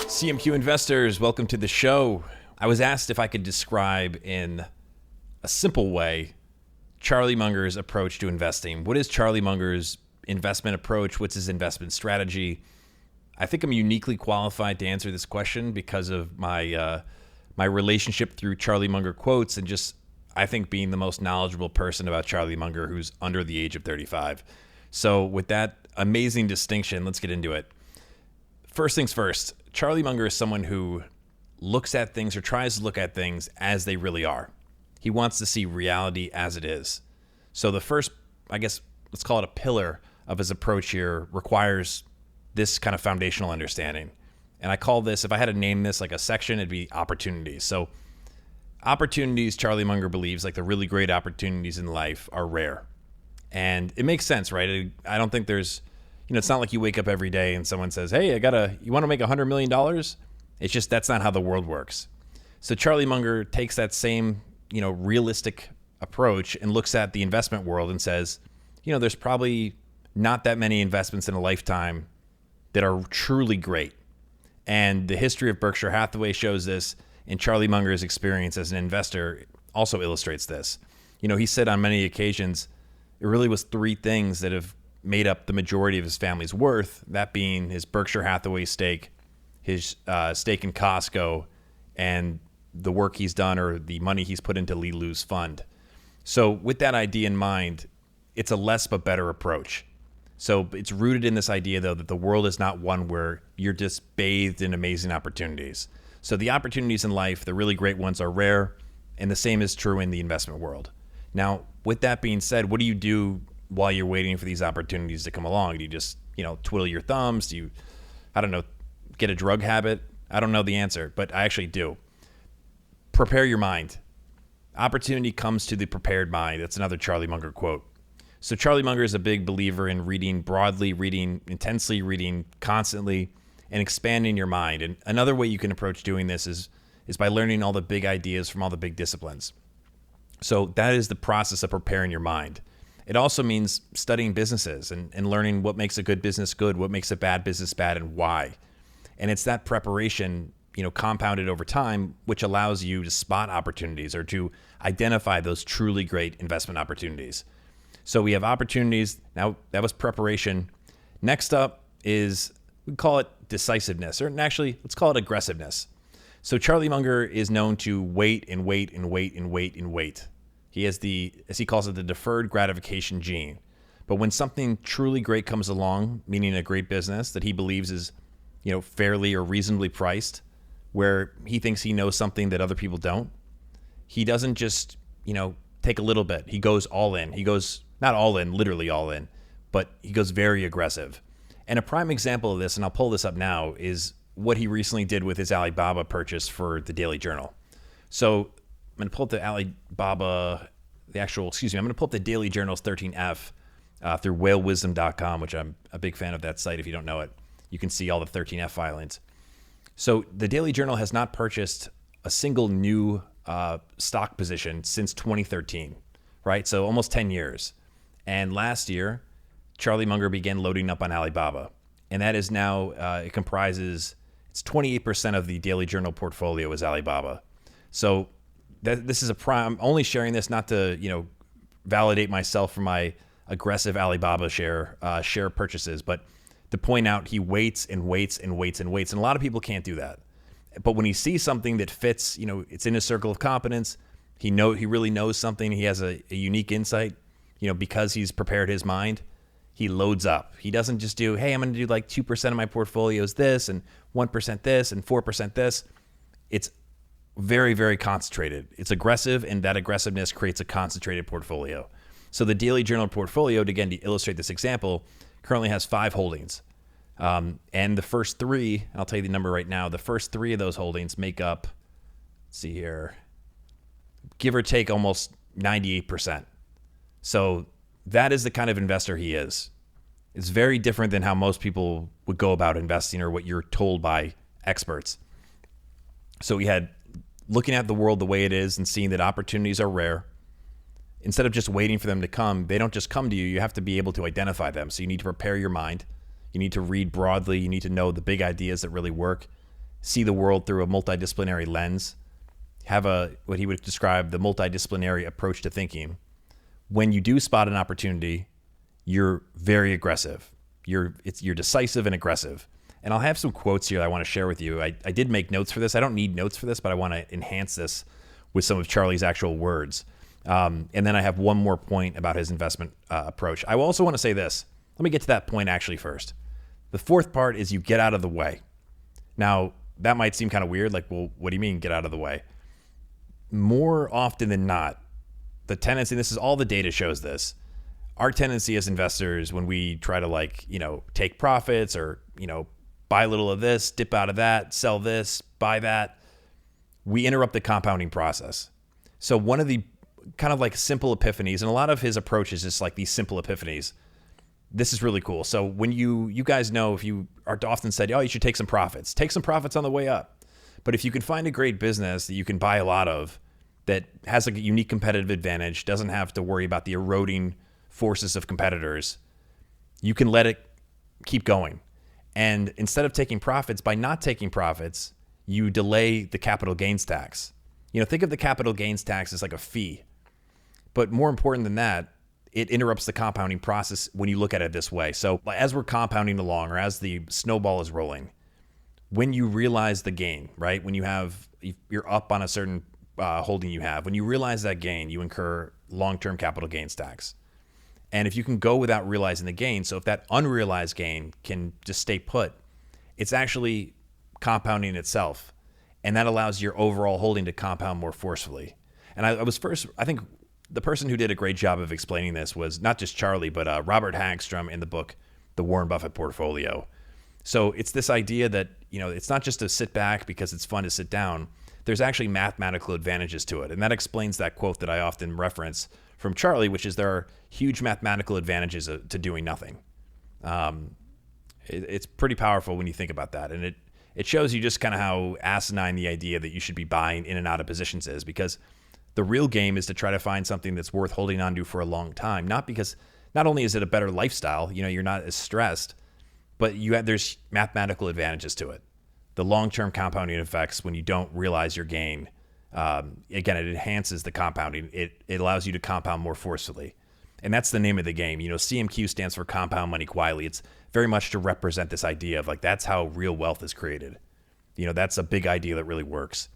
CMQ investors, welcome to the show. I was asked if I could describe in a simple way Charlie Munger's approach to investing. What is Charlie Munger's investment approach? What's his investment strategy? I think I'm uniquely qualified to answer this question because of my relationship through Charlie Munger quotes and just, I think, being the most knowledgeable person about Charlie Munger who's under the age of 35. So with that amazing distinction, let's get into it. First things first, Charlie Munger is someone who looks at things or tries to look at things as they really are. He wants to see reality as it is. So the first, I guess, let's call it a pillar of his approach here requires this kind of foundational understanding. And I call this, if I had to name this like a section, it'd be opportunities. So opportunities, Charlie Munger believes, like the really great opportunities in life, are rare. And it makes sense, right? I don't think there's, it's not like you wake up every day and someone says, hey, you want to make $100 million? It's just, that's not how the world works. So Charlie Munger takes that same, realistic approach and looks at the investment world and says, there's probably not that many investments in a lifetime that are truly great. And the history of Berkshire Hathaway shows this, and Charlie Munger's experience as an investor also illustrates this. He said on many occasions, it really was three things that have made up the majority of his family's worth, that being his Berkshire Hathaway stake, his stake in Costco, and the work he's done or the money he's put into Lee Lu's fund. So with that idea in mind, it's a less but better approach. So it's rooted in this idea, though, that the world is not one where you're just bathed in amazing opportunities. So the opportunities in life, the really great ones, are rare, and the same is true in the investment world. Now, with that being said, what do you do while you're waiting for these opportunities to come along? Do you just, twiddle your thumbs? Do you, get a drug habit? I don't know the answer, but I actually do. Prepare your mind. Opportunity comes to the prepared mind. That's another Charlie Munger quote. So Charlie Munger is a big believer in reading broadly, reading intensely, reading constantly, and expanding your mind. And another way you can approach doing this is by learning all the big ideas from all the big disciplines. So that is the process of preparing your mind. It also means studying businesses and learning what makes a good business good, what makes a bad business bad, and why. And it's that preparation, compounded over time, which allows you to spot opportunities or to identify those truly great investment opportunities. So we have opportunities. Now, that was preparation. Next up is, we call it decisiveness, or actually, let's call it aggressiveness. So Charlie Munger is known to wait and wait and wait and wait and wait. He has as he calls it, the deferred gratification gene. But when something truly great comes along, meaning a great business that he believes is, fairly or reasonably priced, where he thinks he knows something that other people don't, he doesn't just, take a little bit. He goes all in. He goes not all in, literally all in, but he goes very aggressive. And a prime example of this, and I'll pull this up now, is what he recently did with his Alibaba purchase for the Daily Journal. So I'm going to pull up the Alibaba, I'm going to pull up the Daily Journal's 13F through whalewisdom.com, which I'm a big fan of that site. If you don't know it, you can see all the 13F filings. So the Daily Journal has not purchased a single new stock position since 2013, right? So almost 10 years. And last year, Charlie Munger began loading up on Alibaba. And that is now, it comprises, it's 28% of the Daily Journal portfolio is Alibaba. So this is a prime. I'm only sharing this not to, validate myself for my aggressive Alibaba share purchases, but to point out he waits and waits and waits and waits. And a lot of people can't do that. But when he sees something that fits, it's in his circle of competence, he really knows something, he has a unique insight, because he's prepared his mind, he loads up. He doesn't just do, hey, I'm going to do like 2% of my portfolio is this and 1% this and 4% this. It's very, very concentrated. It's aggressive, and that aggressiveness creates a concentrated portfolio. So the Daily Journal portfolio, again, to illustrate this example, currently has 5 holdings. And the first 3, I'll tell you the number right now, the first 3 of those holdings make up, let's see here, give or take almost 98%. So that is the kind of investor he is. It's very different than how most people would go about investing or what you're told by experts. So we had looking at the world the way it is and seeing that opportunities are rare. Instead of just waiting for them to come, they don't just come to you. You have to be able to identify them. So you need to prepare your mind. You need to read broadly. You need to know the big ideas that really work. See the world through a multidisciplinary lens. Have what he would describe the multidisciplinary approach to thinking. When you do spot an opportunity, you're very aggressive. You're decisive and aggressive. And I'll have some quotes here that I want to share with you. I did make notes for this. I don't need notes for this, but I want to enhance this with some of Charlie's actual words. And then I have one more point about his investment approach. I also want to say this. Let me get to that point actually first. The fourth part is you get out of the way. Now, that might seem kind of weird. Like, well, what do you mean get out of the way? More often than not, the tendency, this is all the data shows this, our tendency as investors when we try to take profits or, buy a little of this, dip out of that, sell this, buy that, we interrupt the compounding process. So one of the kind of like simple epiphanies, and a lot of his approach is just like these simple epiphanies. This is really cool. So when you guys know, if you are often said, oh, you should take some profits on the way up. But if you can find a great business that you can buy a lot of, that has a unique competitive advantage, doesn't have to worry about the eroding forces of competitors, you can let it keep going. And instead of taking profits, by not taking profits, you delay the capital gains tax. Think of the capital gains tax as like a fee. But more important than that, it interrupts the compounding process when you look at it this way. So as we're compounding along, or as the snowball is rolling, when you realize the gain, right? When you're up on a certain holding you have, when you realize that gain, you incur long-term capital gains tax. And if you can go without realizing the gain, so if that unrealized gain can just stay put, it's actually compounding itself. And that allows your overall holding to compound more forcefully. And I think the person who did a great job of explaining this was not just Charlie, but Robert Hagstrom in the book, The Warren Buffett Portfolio. So it's this idea that, it's not just to sit back because it's fun to sit down. There's actually mathematical advantages to it. And that explains that quote that I often reference from Charlie, which is there are huge mathematical advantages to doing nothing. It's pretty powerful when you think about that. And it shows you just kind of how asinine the idea that you should be buying in and out of positions is, because the real game is to try to find something that's worth holding on to for a long time. Not only is it a better lifestyle, you're not as stressed, but there's mathematical advantages to it. The long-term compounding effects when you don't realize your gain, again, it enhances the compounding. It allows you to compound more forcefully. And that's the name of the game. CMQ stands for compound money quietly. It's very much to represent this idea of like, that's how real wealth is created. That's a big idea that really works.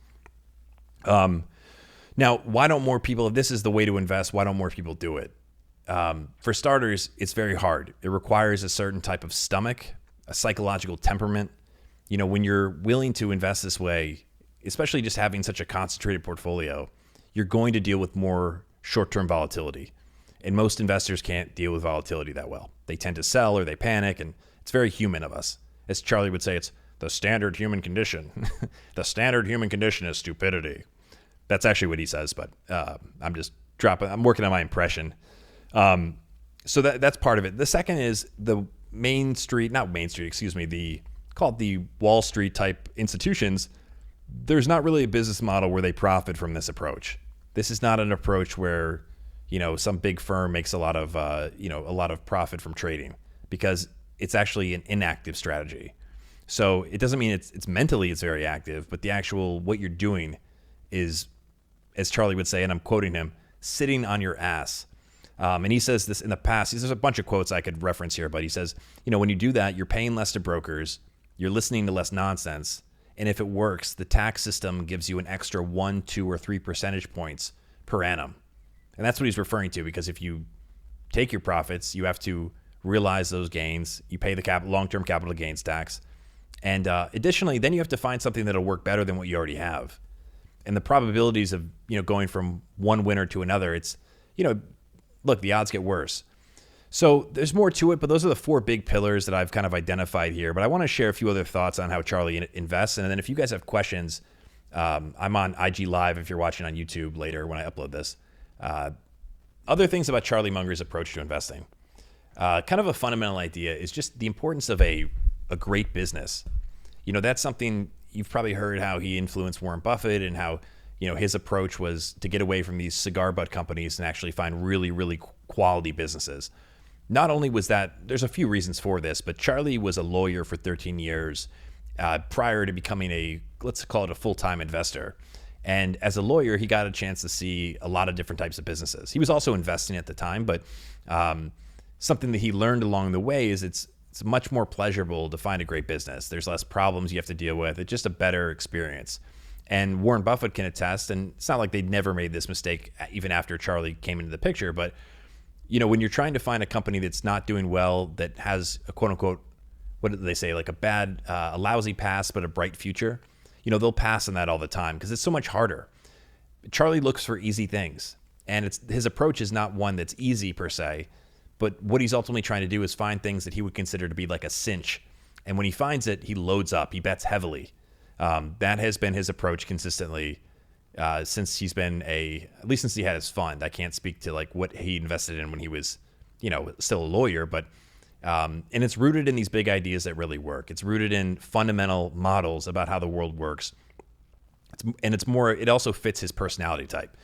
Now, why don't more people, if this is the way to invest, why don't more people do it? For starters, it's very hard. It requires a certain type of stomach, a psychological temperament. When you're willing to invest this way, especially just having such a concentrated portfolio, you're going to deal with more short-term volatility. And most investors can't deal with volatility that well. They tend to sell or they panic, and it's very human of us. As Charlie would say, it's the standard human condition. The standard human condition is stupidity. That's actually what he says, but I'm working on my impression. So that's part of it. The second is the called the Wall Street type institutions. There's not really a business model where they profit from this approach. This is not an approach where, some big firm makes a lot of profit from trading, because it's actually an inactive strategy. So it doesn't mean it's mentally it's very active, but the actual what you're doing is, as Charlie would say, and I'm quoting him, sitting on your ass. And he says this in the past. There's a bunch of quotes I could reference here, but he says, when you do that, you're paying less to brokers, you're listening to less nonsense, and if it works, the tax system gives you an extra 1, 2, or 3 percentage points per annum. And that's what he's referring to, because if you take your profits, you have to realize those gains, you pay the long-term capital gains tax, and additionally, then you have to find something that'll work better than what you already have. And the probabilities of going from one winner to another, it's look, the odds get worse. So there's more to it, but those are the 4 big pillars that I've kind of identified here. But I want to share a few other thoughts on how Charlie invests. And then if you guys have questions, I'm on IG Live if you're watching on YouTube later when I upload this. Other things about Charlie Munger's approach to investing. Kind of a fundamental idea is just the importance of a great business. That's something you've probably heard, how he influenced Warren Buffett and how his approach was to get away from these cigar butt companies and actually find really, really quality businesses. Not only was that, there's a few reasons for this, but Charlie was a lawyer for 13 years prior to becoming let's call it a full-time investor. And as a lawyer, he got a chance to see a lot of different types of businesses. He was also investing at the time, but something that he learned along the way is it's much more pleasurable to find a great business. There's less problems you have to deal with. It's just a better experience. And Warren Buffett can attest, and it's not like they never made this mistake even after Charlie came into the picture, but when you're trying to find a company that's not doing well, that has a quote unquote, what do they say, like a lousy past, but a bright future, they'll pass on that all the time because it's so much harder. Charlie looks for easy things, and his approach is not one that's easy per se, but what he's ultimately trying to do is find things that he would consider to be like a cinch. And when he finds it, he loads up, he bets heavily. That has been his approach consistently since he's been at least since he had his fund. I can't speak to like what he invested in when he was, still a lawyer, but and it's rooted in these big ideas that really work. It's rooted in fundamental models about how the world works. It also fits his personality type.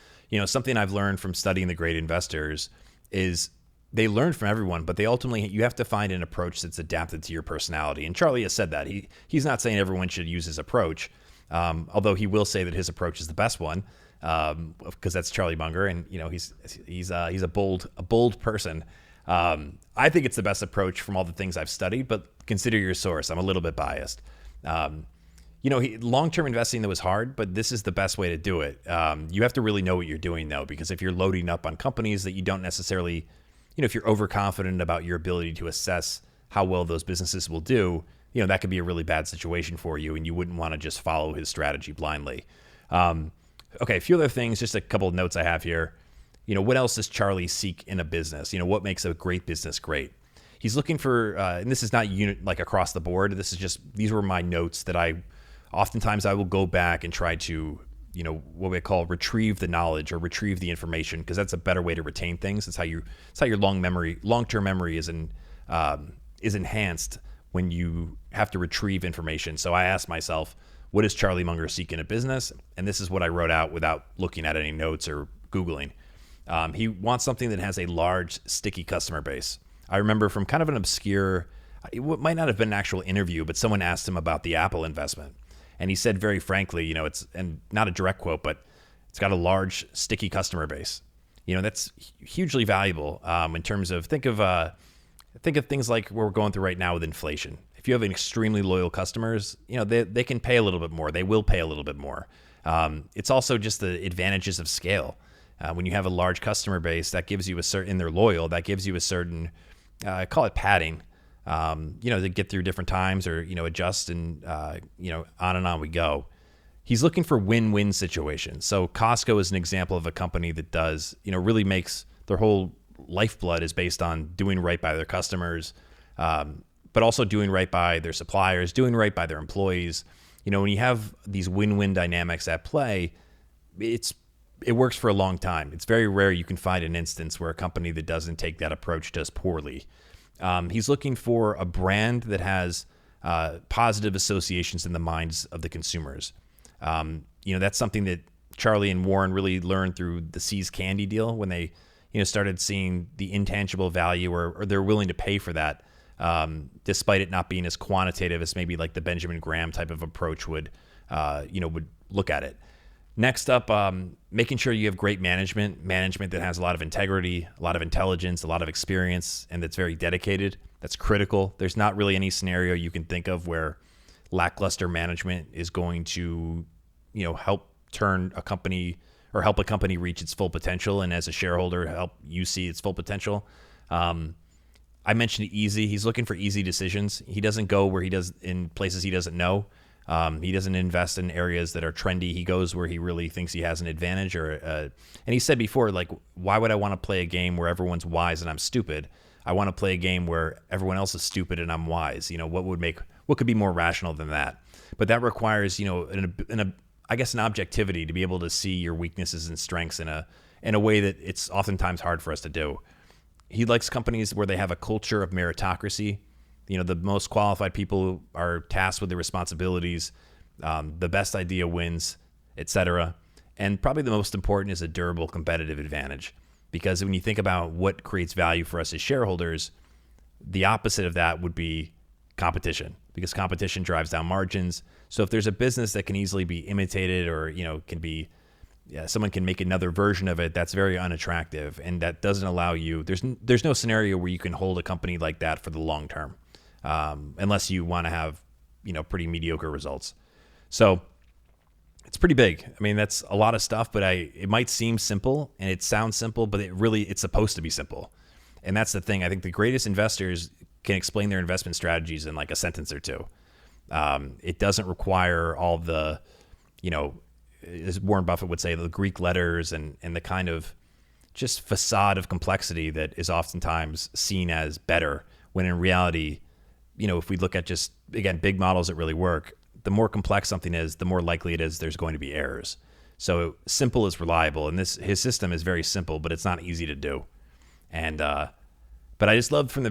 Something I've learned from studying the great investors is they learn from everyone, but you have to find an approach that's adapted to your personality. And Charlie has said that. He's not saying everyone should use his approach, although he will say that his approach is the best one, because that's Charlie Munger, and he's a bold person. I think it's the best approach from all the things I've studied, but consider your source. I'm a little bit biased. Long-term investing, that was hard, but this is the best way to do it. You have to really know what you're doing, though, because if you're loading up on companies that you don't necessarily, if you're overconfident about your ability to assess how well those businesses will do, that could be a really bad situation for you, and you wouldn't want to just follow his strategy blindly. Okay, a few other things, just a couple of notes I have here. What else does Charlie seek in a business? What makes a great business great? He's looking for, and this is not like across the board. These were my notes that oftentimes I will go back and try to, what we call retrieve the knowledge or retrieve the information, because that's a better way to retain things. It's how your long-term memory is enhanced when you have to retrieve information. So I asked myself, what does Charlie Munger seek in a business? And this is what I wrote out without looking at any notes or Googling. He wants something that has a large, sticky customer base. I remember from kind of an obscure, it might not have been an actual interview, but someone asked him about the Apple investment. And he said very frankly, and not a direct quote, but it's got a large, sticky customer base. That's hugely valuable in terms of, think of things like what we're going through right now with inflation. If you have an extremely loyal customers, they can pay a little bit more. They will pay a little bit more. It's also just the advantages of scale. When you have a large customer base, that gives you they're loyal, that gives you a certain, call it padding, to get through different times or, adjust and, on and on we go. He's looking for win-win situations. So Costco is an example of a company that does, really makes their whole lifeblood is based on doing right by their customers, but also doing right by their suppliers, doing right by their employees. When you have these win-win dynamics at play, it works for a long time. It's very rare you can find an instance where a company that doesn't take that approach does poorly. He's looking for a brand that has positive associations in the minds of the consumers. That's something that Charlie and Warren really learned through the See's Candy deal when they, started seeing the intangible value or they're willing to pay for that, despite it not being as quantitative as maybe like the Benjamin Graham type of approach would look at it. Next up, making sure you have great management that has a lot of integrity, a lot of intelligence, a lot of experience, and that's very dedicated. That's critical. There's not really any scenario you can think of where lackluster management is going to, help turn a company or help a company reach its full potential, and as a shareholder, help you see its full potential. I mentioned easy. He's looking for easy decisions. He doesn't go where he does in places he doesn't know. He doesn't invest in areas that are trendy. He goes where he really thinks he has an advantage. And he said before, like, why would I want to play a game where everyone's wise and I'm stupid? I want to play a game where everyone else is stupid and I'm wise. What could be more rational than that? But that requires, an objectivity to be able to see your weaknesses and strengths in a way that it's oftentimes hard for us to do. He likes companies where they have a culture of meritocracy. The most qualified people are tasked with the responsibilities. The best idea wins, etc. And probably the most important is a durable competitive advantage. Because when you think about what creates value for us as shareholders, the opposite of that would be competition, because competition drives down margins. So if there's a business that can easily be imitated, or can be, someone can make another version of it, that's very unattractive, and that doesn't allow you. There's no scenario where you can hold a company like that for the long term, unless you want to have pretty mediocre results. So it's pretty big. I mean, that's a lot of stuff, but it might seem simple and it sounds simple, but it's supposed to be simple. And that's the thing. I think the greatest investors can explain their investment strategies in like a sentence or two. It doesn't require all the, as Warren Buffett would say, the Greek letters and the kind of just facade of complexity that is oftentimes seen as better, when in reality, if we look at just, again, big models that really work, the more complex something is, the more likely it is there's going to be errors. So simple is reliable, and his system is very simple, but it's not easy to do. And but I just loved from the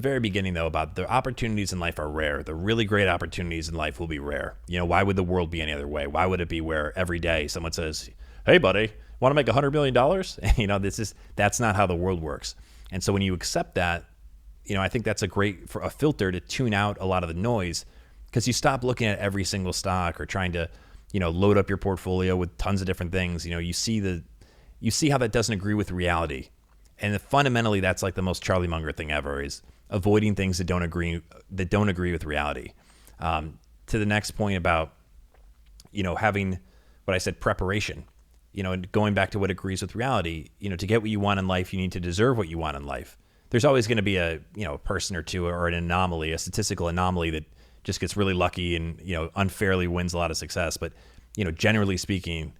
very beginning, though, about the opportunities in life are rare. The really great opportunities in life will be rare. Why would the world be any other way? Why would it be where every day someone says, "Hey, buddy, want to make $100 million?" That's not how the world works. And so when you accept that, I think that's for a filter to tune out a lot of the noise, because you stop looking at every single stock or trying to, load up your portfolio with tons of different things. You see how that doesn't agree with reality. And fundamentally, that's like the most Charlie Munger thing ever, is avoiding things that don't agree with reality. To the next point about, having what I said, preparation, and going back to what agrees with reality, to get what you want in life, you need to deserve what you want in life. There's always going to be a person or two, or an anomaly, a statistical anomaly that just gets really lucky and, unfairly wins a lot of success. But, generally speaking,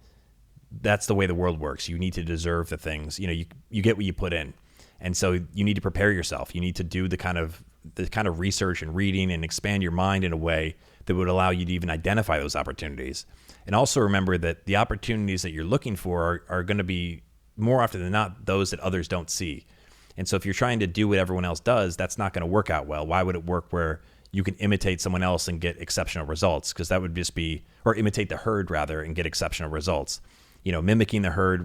that's the way the world works. You need to deserve the things, you get what you put in. And so you need to prepare yourself. You need to do the kind of research and reading and expand your mind in a way that would allow you to even identify those opportunities. And also remember that the opportunities that you're looking for are going to be, more often than not, those that others don't see. And so if you're trying to do what everyone else does, that's not going to work out well. Why would it work where you can imitate someone else and get exceptional results? Because that would just be, or imitate the herd rather, and get exceptional results. Mimicking the herd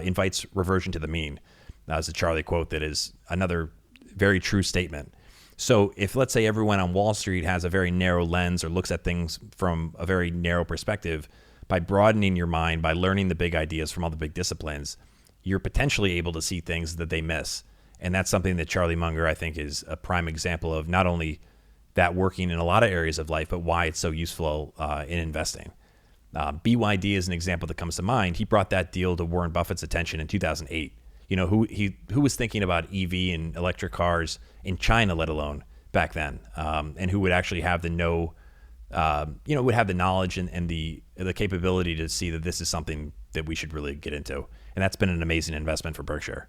invites reversion to the mean. That's a Charlie quote that is another very true statement. So if, let's say, everyone on Wall Street has a very narrow lens or looks at things from a very narrow perspective, by broadening your mind, by learning the big ideas from all the big disciplines, you're potentially able to see things that they miss. And that's something that Charlie Munger, I think, is a prime example of, not only that working in a lot of areas of life, but why it's so useful in investing. BYD is an example that comes to mind. He brought that deal to Warren Buffett's attention in 2008. Who was thinking about EV and electric cars in China, let alone back then, and who would actually have would have the knowledge and the capability to see that this is something that we should really get into. And that's been an amazing investment for Berkshire.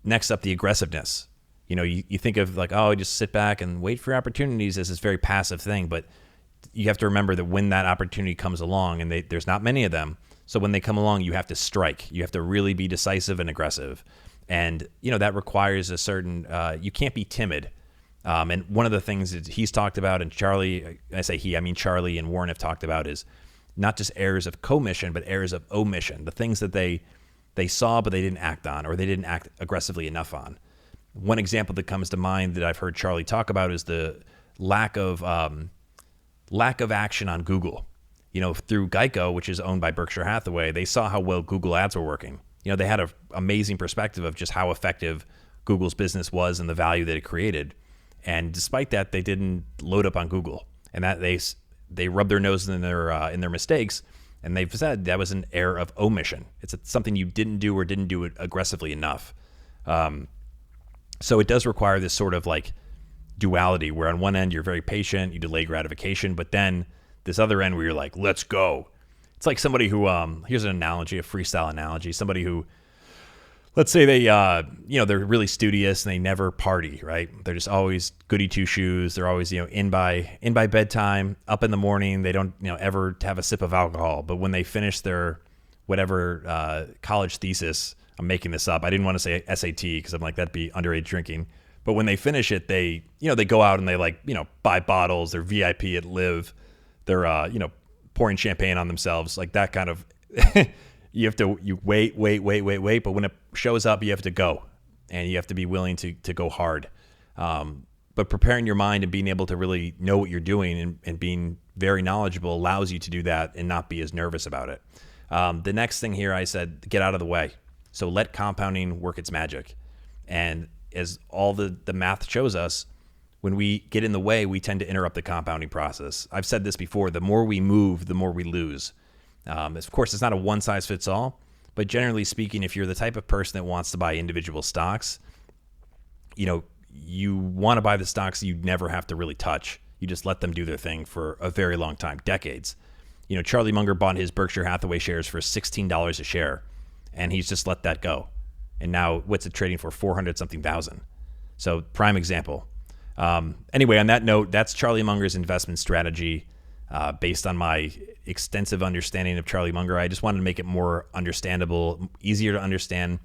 Next up, the aggressiveness. You think of like, just sit back and wait for opportunities as this very passive thing, but you have to remember that when that opportunity comes along, and there's not many of them, so when they come along, you have to strike. You have to really be decisive and aggressive. And, that requires a certain, you can't be timid. And one of the things that he's talked about, and Charlie, I say he, I mean Charlie and Warren have talked about, is not just errors of commission, but errors of omission, the things that they saw but they didn't act on, or they didn't act aggressively enough on. One example that comes to mind that I've heard Charlie talk about is the lack of action on Google. Through Geico, which is owned by Berkshire Hathaway, they saw how well Google ads were working. They had an amazing perspective of just how effective Google's business was and the value that it created. And despite that, they didn't load up on Google, and that they rubbed their nose in their mistakes. And they've said that was an error of omission. It's something you didn't do, or didn't do it aggressively enough. So it does require this sort of like duality, where on one end you're very patient, you delay gratification, but then this other end where you're like, let's go. It's like somebody who, here's an analogy, a freestyle analogy, somebody who, let's say they, they're really studious and they never party, right? They're just always goody two shoes. They're always, in by bedtime, up in the morning. They don't, ever have a sip of alcohol. But when they finish their whatever college thesis, I'm making this up. I didn't want to say SAT because I'm like, that'd be underage drinking. But when they finish it, they go out and they buy bottles. They're VIP at Live. They're, pouring champagne on themselves, like that kind of, you wait. But when it shows up, you have to go, and you have to be willing to go hard. But preparing your mind and being able to really know what you're doing and being very knowledgeable allows you to do that and not be as nervous about it. The next thing here, I said, get out of the way. So let compounding work its magic. And as all the math shows us, when we get in the way, we tend to interrupt the compounding process. I've said this before, the more we move, the more we lose. Of course, it's not a one size fits all, but generally speaking, if you're the type of person that wants to buy individual stocks, you want to buy the stocks you never have to really touch. You just let them do their thing for a very long time, decades. Charlie Munger bought his Berkshire Hathaway shares for $16 a share, and he's just let that go. And now what's it trading for? 400 something thousand. So prime example. Anyway, on that note, that's Charlie Munger's investment strategy. Based on my extensive understanding of Charlie Munger, I just wanted to make it more understandable, easier to understand,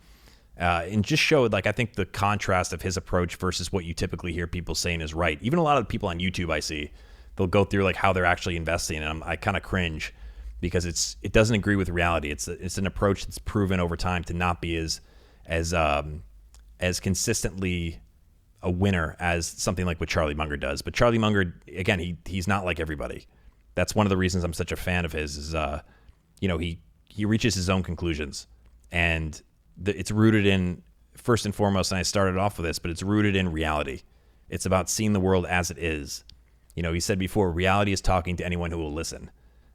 and just showed, I think the contrast of his approach versus what you typically hear people saying is right. Even a lot of people on YouTube I see, they'll go through how they're actually investing, and I kind of cringe because it doesn't agree with reality. It's an approach that's proven over time to not be as consistently a winner as something like what Charlie Munger does. But Charlie Munger, again, he's not like everybody. That's one of the reasons I'm such a fan of his is, he reaches his own conclusions, and it's rooted in, first and foremost, and I started off with this, but it's rooted in reality. It's about seeing the world as it is. He said before, reality is talking to anyone who will listen.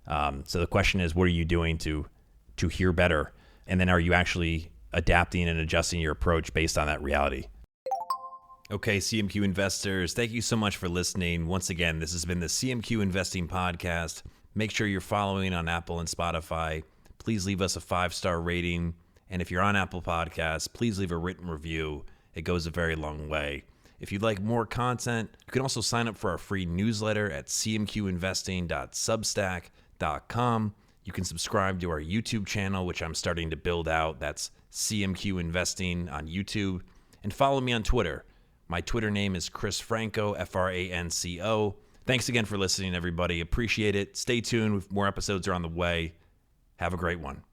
So the question is, what are you doing to hear better? And then are you actually adapting and adjusting your approach based on that reality? Okay, CMQ investors, thank you so much for listening. Once again, this has been the CMQ Investing Podcast. Make sure you're following on Apple and Spotify. Please leave us a 5-star rating. And if you're on Apple Podcasts, please leave a written review. It goes a very long way. If you'd like more content, you can also sign up for our free newsletter at cmqinvesting.substack.com. You can subscribe to our YouTube channel, which I'm starting to build out. That's CMQ Investing on YouTube. And follow me on Twitter. My Twitter name is Chris Franco, Franco. Thanks again for listening, everybody. Appreciate it. Stay tuned. More episodes are on the way. Have a great one.